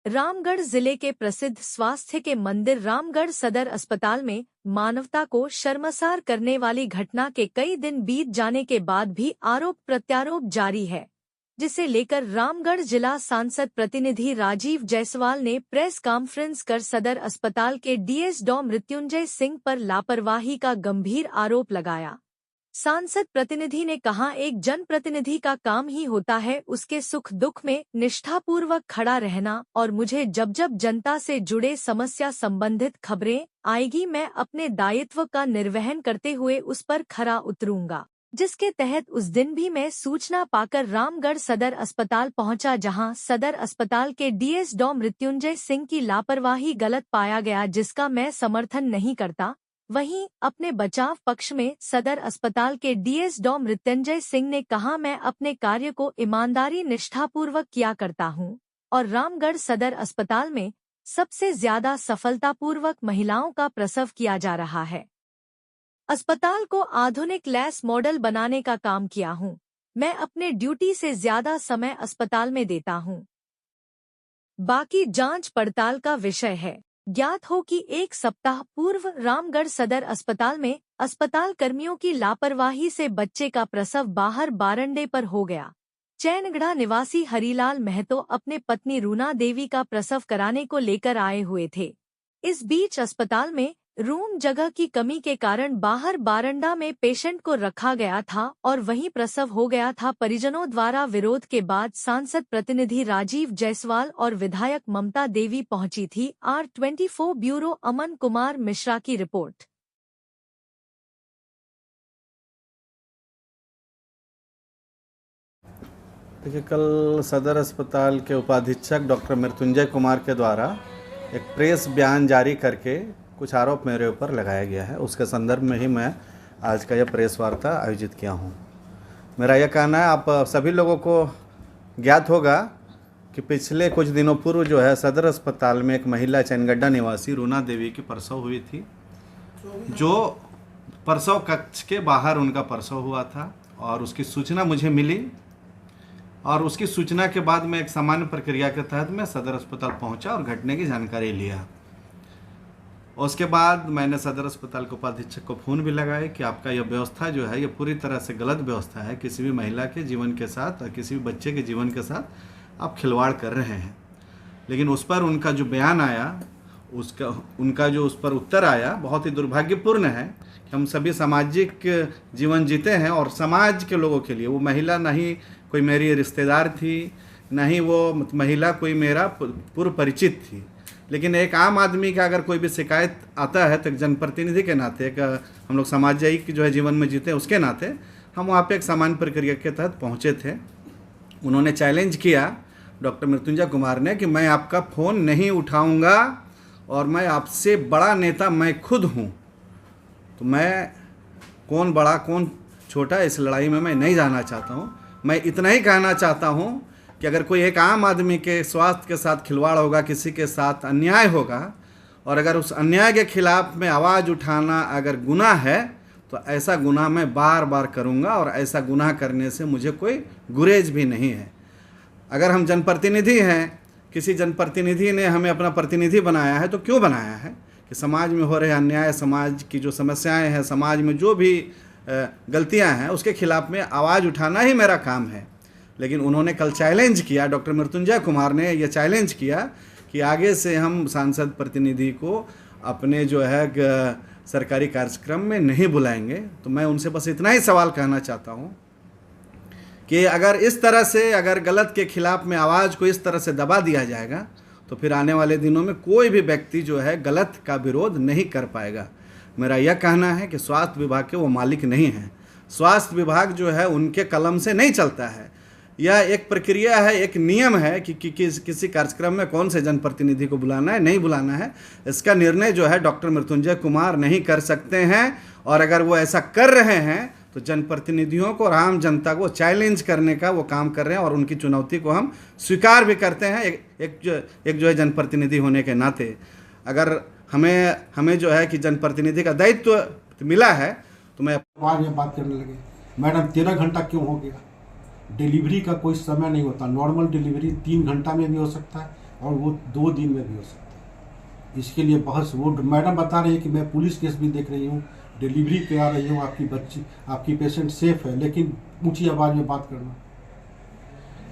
रामगढ़ जिले के प्रसिद्ध स्वास्थ्य के मंदिर रामगढ़ सदर अस्पताल में मानवता को शर्मसार करने वाली घटना के कई दिन बीत जाने के बाद भी आरोप प्रत्यारोप जारी है, जिसे लेकर रामगढ़ जिला सांसद प्रतिनिधि राजीव जायसवाल ने प्रेस कॉन्फ्रेंस कर सदर अस्पताल के डीएस डॉ मृत्युंजय सिंह पर लापरवाही का गंभीर आरोप लगाया। सांसद प्रतिनिधि ने कहा, एक जनप्रतिनिधि का काम ही होता है उसके सुख दुख में निष्ठापूर्वक खड़ा रहना, और मुझे जब जब जनता से जुड़े समस्या संबंधित खबरें आएगी मैं अपने दायित्व का निर्वहन करते हुए उस पर खरा उतरूंगा। जिसके तहत उस दिन भी मैं सूचना पाकर रामगढ़ सदर अस्पताल पहुंचा, जहां सदर अस्पताल के डीएस डॉ मृत्युंजय सिंह की लापरवाही गलत पाया गया, जिसका मैं समर्थन नहीं करता। वहीं अपने बचाव पक्ष में सदर अस्पताल के डीएस डॉ मृत्युंजय सिंह ने कहा, मैं अपने कार्य को ईमानदारी निष्ठापूर्वक किया करता हूं और रामगढ़ सदर अस्पताल में सबसे ज्यादा सफलतापूर्वक महिलाओं का प्रसव किया जा रहा है। अस्पताल को आधुनिक लैस मॉडल बनाने का काम किया हूं। मैं अपने ड्यूटी से ज्यादा समय अस्पताल में देता हूं। बाकी जांच पड़ताल का विषय है। ज्ञात हो कि एक सप्ताह पूर्व रामगढ़ सदर अस्पताल में अस्पताल कर्मियों की लापरवाही से बच्चे का प्रसव बाहर बारंडे पर हो गया। चैनगढ़ा निवासी हरीलाल महतो अपने पत्नी रूना देवी का प्रसव कराने को लेकर आए हुए थे। इस बीच अस्पताल में रूम जगह की कमी के कारण बाहर बारंडा में पेशेंट को रखा गया था और वहीं प्रसव हो गया था। परिजनों द्वारा विरोध के बाद सांसद प्रतिनिधि राजीव जायसवाल और विधायक ममता देवी पहुंची थी। R24 ब्यूरो अमन कुमार मिश्रा की रिपोर्ट। देखिए, कल सदर अस्पताल के उपाधीक्षक डॉक्टर मृत्युंजय कुमार के द्वारा एक प्रेस बयान जारी करके कुछ आरोप मेरे ऊपर लगाया गया है। उसके संदर्भ में ही मैं आज का यह प्रेस वार्ता आयोजित किया हूँ। मेरा यह कहना है, आप सभी लोगों को ज्ञात होगा कि पिछले कुछ दिनों पूर्व जो है सदर अस्पताल में एक महिला चैनगड्ढा निवासी रूना देवी की प्रसव हुई थी, जो प्रसव कक्ष के बाहर उनका प्रसव हुआ था और उसकी सूचना मुझे मिली और उसकी सूचना के बाद मैं एक सामान्य प्रक्रिया के तहत मैं सदर अस्पताल पहुंचा और घटने की जानकारी लिया। उसके बाद मैंने सदर अस्पताल के उपाधीक्षक को फ़ोन भी लगाया कि आपका यह व्यवस्था जो है ये पूरी तरह से गलत व्यवस्था है। किसी भी महिला के जीवन के साथ और किसी भी बच्चे के जीवन के साथ आप खिलवाड़ कर रहे हैं। लेकिन उस पर उनका जो बयान आया, उनका जो उस पर उत्तर आया बहुत ही दुर्भाग्यपूर्ण है कि हम सभी सामाजिक जीवन जीते हैं और समाज के लोगों के लिए वो महिला नहीं कोई मेरी रिश्तेदार थी, ना ही वो महिला कोई मेरा पूर्व परिचित थी। लेकिन एक आम आदमी का अगर कोई भी शिकायत आता है तो एक जनप्रतिनिधि के नाते, एक हम लोग सामाजिक जो है जीवन में जीते हैं उसके नाते हम वहाँ पे एक सामान्य प्रक्रिया के तहत पहुँचे थे। उन्होंने चैलेंज किया डॉक्टर मृत्युंजय कुमार ने कि मैं आपका फ़ोन नहीं उठाऊँगा और मैं आपसे बड़ा नेता मैं खुद हूँ। तो मैं कौन बड़ा कौन छोटा इस लड़ाई में मैं नहीं जाना चाहता हूँ। मैं इतना ही कहना चाहता हूँ कि अगर कोई एक आम आदमी के स्वास्थ्य के साथ खिलवाड़ होगा, किसी के साथ अन्याय होगा और अगर उस अन्याय के खिलाफ में आवाज़ उठाना अगर गुनाह है तो ऐसा गुनाह मैं बार बार करूँगा और ऐसा गुनाह करने से मुझे कोई गुरेज भी नहीं है। अगर हम जनप्रतिनिधि हैं, किसी जनप्रतिनिधि ने हमें अपना प्रतिनिधि बनाया है तो क्यों बनाया है कि समाज में हो रहे अन्याय, समाज की जो समस्याएँ हैं, समाज में जो भी गलतियाँ हैं उसके खिलाफ में आवाज़ उठाना ही मेरा काम है। लेकिन उन्होंने कल चैलेंज किया, डॉक्टर मृत्युंजय कुमार ने यह चैलेंज किया कि आगे से हम सांसद प्रतिनिधि को अपने जो है सरकारी कार्यक्रम में नहीं बुलाएंगे। तो मैं उनसे बस इतना ही सवाल कहना चाहता हूं कि अगर इस तरह से अगर गलत के खिलाफ में आवाज़ को इस तरह से दबा दिया जाएगा तो फिर आने वाले दिनों में कोई भी व्यक्ति जो है गलत का विरोध नहीं कर पाएगा। मेरा यह कहना है कि स्वास्थ्य विभाग के वो मालिक नहीं हैं। स्वास्थ्य विभाग जो है उनके कलम से नहीं चलता है। यह एक प्रक्रिया है, एक नियम है कि किसी कार्यक्रम में कौन से जनप्रतिनिधि को बुलाना है, नहीं बुलाना है। इसका निर्णय जो है डॉक्टर मृत्युंजय कुमार नहीं कर सकते हैं और अगर वो ऐसा कर रहे हैं तो जनप्रतिनिधियों को और आम जनता को चैलेंज करने का वो काम कर रहे हैं और उनकी चुनौती को हम स्वीकार भी करते हैं। एक जो है जनप्रतिनिधि होने के नाते अगर हमें जो है कि जनप्रतिनिधि का दायित्व मिला है तो मैं बात करने लगे, मैडम 13 घंटा क्यों हो गया? डिलीवरी का कोई समय नहीं होता। नॉर्मल डिलीवरी 3 घंटा में भी हो सकता है, और वो 2 दिन में भी हो सकता है। इसके लिए बहुत वो मैडम बता रही है कि मैं पुलिस केस भी देख रही हूँ, डिलीवरी पे आ रही हूँ, आपकी पेशेंट सेफ है, लेकिन ऊंची आवाज़ में बात करना।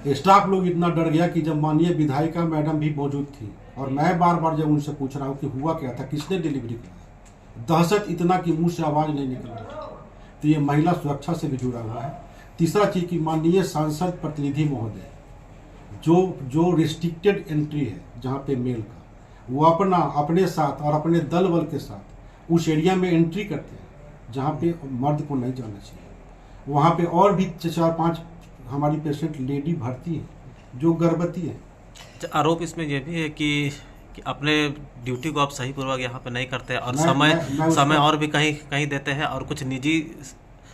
स्टाफ लोग इतना डर गया कि जब माननीय विधायिका मैडम भी मौजूद थी और मैं बार बार जब उनसे पूछ रहा हूँ कि हुआ क्या था, किसने डिलीवरी किया, दहशत इतना कि मुंह से आवाज़ नहीं निकल रही। तो ये महिला सुरक्षा से भी जुड़ा हुआ है। तीसरा चीज़ कि माननीय सांसद प्रतिनिधि महोदय जो रिस्ट्रिक्टेड एंट्री है जहाँ पे मेल का, वो अपने साथ और अपने दल बल के साथ उस एरिया में एंट्री करते हैं जहाँ पे मर्द को नहीं जाना चाहिए। वहाँ पे और भी 4-5 हमारी पेशेंट लेडी भर्ती है जो गर्भवती है। आरोप इसमें यह भी है कि अपने ड्यूटी को आप सही पूर्वक यहाँ पे नहीं करते और समय और भी कहीं देते हैं और कुछ निजी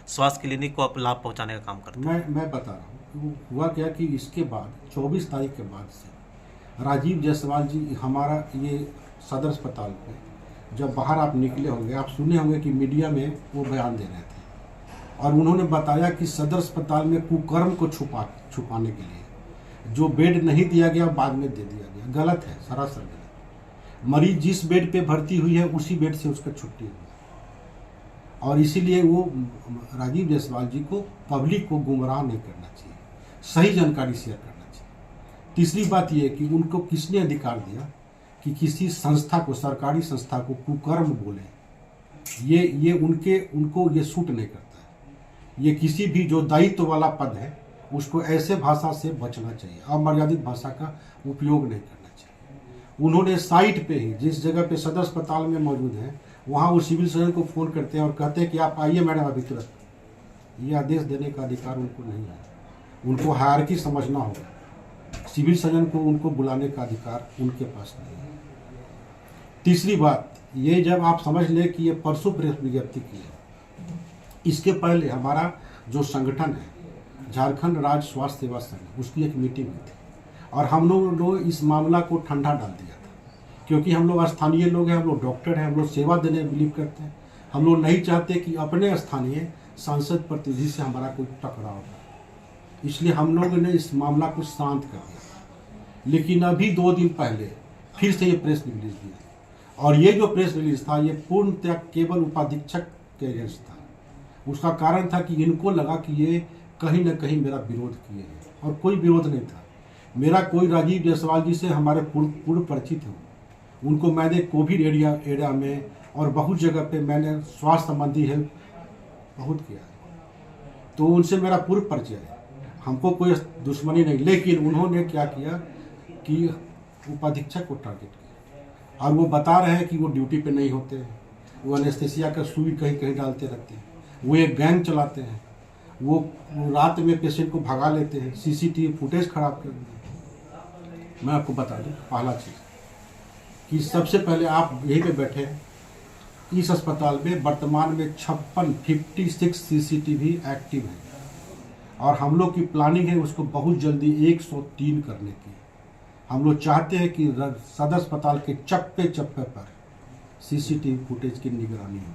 स्वास्थ्य क्लिनिक को आप लाभ पहुँचाने का काम करते हैं। मैं बता रहा हूँ हुआ क्या कि इसके बाद 24 तारीख के बाद से राजीव जायसवाल जी हमारा ये सदर अस्पताल पे जब बाहर आप निकले होंगे, आप सुने होंगे कि मीडिया में वो बयान दे रहे थे और उन्होंने बताया कि सदर अस्पताल में कुकर्म को छुपाने के लिए जो बेड नहीं दिया गया बाद में दे दिया गया। गलत है, सरासर गलत। मरीज जिस बेड पे भर्ती हुई है उसी बेड से उसका छुट्टी हुई और इसीलिए वो राजीव जायसवाल जी को पब्लिक को गुमराह नहीं करना चाहिए, सही जानकारी शेयर करना चाहिए। तीसरी बात ये कि उनको किसने अधिकार दिया कि किसी संस्था को, सरकारी संस्था को कुकर्म बोले। ये उनको ये सूट नहीं करता है। ये किसी भी जो दायित्व वाला पद है उसको ऐसे भाषा से बचना चाहिए, अमर्यादित भाषा का उपयोग नहीं करना चाहिए। उन्होंने साइट पे ही जिस जगह पे सदर अस्पताल में मौजूद है वहाँ वो सिविल सर्जन को फ़ोन करते हैं और कहते हैं कि आप आइए मैडम अभी तुरंत। ये आदेश देने का अधिकार उनको नहीं है। उनको हायरार्की समझना होगा। सिविल सर्जन को उनको बुलाने का अधिकार उनके पास नहीं है। तीसरी बात ये, जब आप समझ लें कि ये परसों प्रेस विज्ञप्ति की है, इसके पहले हमारा जो संगठन है झारखंड राज्य स्वास्थ्य सेवा संघ, उसकी एक मीटिंग हुई थी और हम लोग इस मामला को ठंडा डाल दिया था क्योंकि हम लोग स्थानीय लोग हैं, हम लोग डॉक्टर हैं, हम लोग सेवा देने में बिलीव करते हैं। हम लोग नहीं चाहते कि अपने स्थानीय सांसद प्रतिनिधि से हमारा कोई टकराव हो, इसलिए हम लोगों ने इस मामला को शांत कर दिया। लेकिन अभी 2 दिन पहले फिर से ये प्रेस रिलीज दिया और ये जो प्रेस रिलीज था ये पूर्णतः केवल उपाधीक्षक के अगेंस्ट था। उसका कारण था कि इनको लगा कि ये कहीं ना कहीं मेरा विरोध किए हैं और कोई विरोध नहीं था मेरा। कोई राजीव जायसवाल जी से हमारे पूर्व परिचित हूँ, उनको मैंने कोविड एरिया में और बहुत जगह पे मैंने स्वास्थ्य संबंधी हेल्प बहुत किया है, तो उनसे मेरा पूर्व परिचय है, हमको कोई दुश्मनी नहीं। लेकिन उन्होंने क्या किया कि उपाधीक्षक को टारगेट किया और वो बता रहे हैं कि वो ड्यूटी पे नहीं होते हैं, वो एनेस्थेसिया का सुई कहीं कहीं डालते रहते हैं, वो एक गैंग चलाते हैं, वो रात में पेशेंट को भगा लेते हैं, सीसीटीवी फुटेज खराब कर देते हैं। मैं आपको बता दूं पहला चीज़ कि सबसे पहले आप यहीं पे बैठे हैं, इस अस्पताल में वर्तमान में 56 सीसीटीवी एक्टिव है और हम लोग की प्लानिंग है उसको बहुत जल्दी 103 करने की। हम लोग चाहते हैं कि सदर अस्पताल के चप्पे चप्पे पर सीसीटीवी फुटेज की निगरानी हो।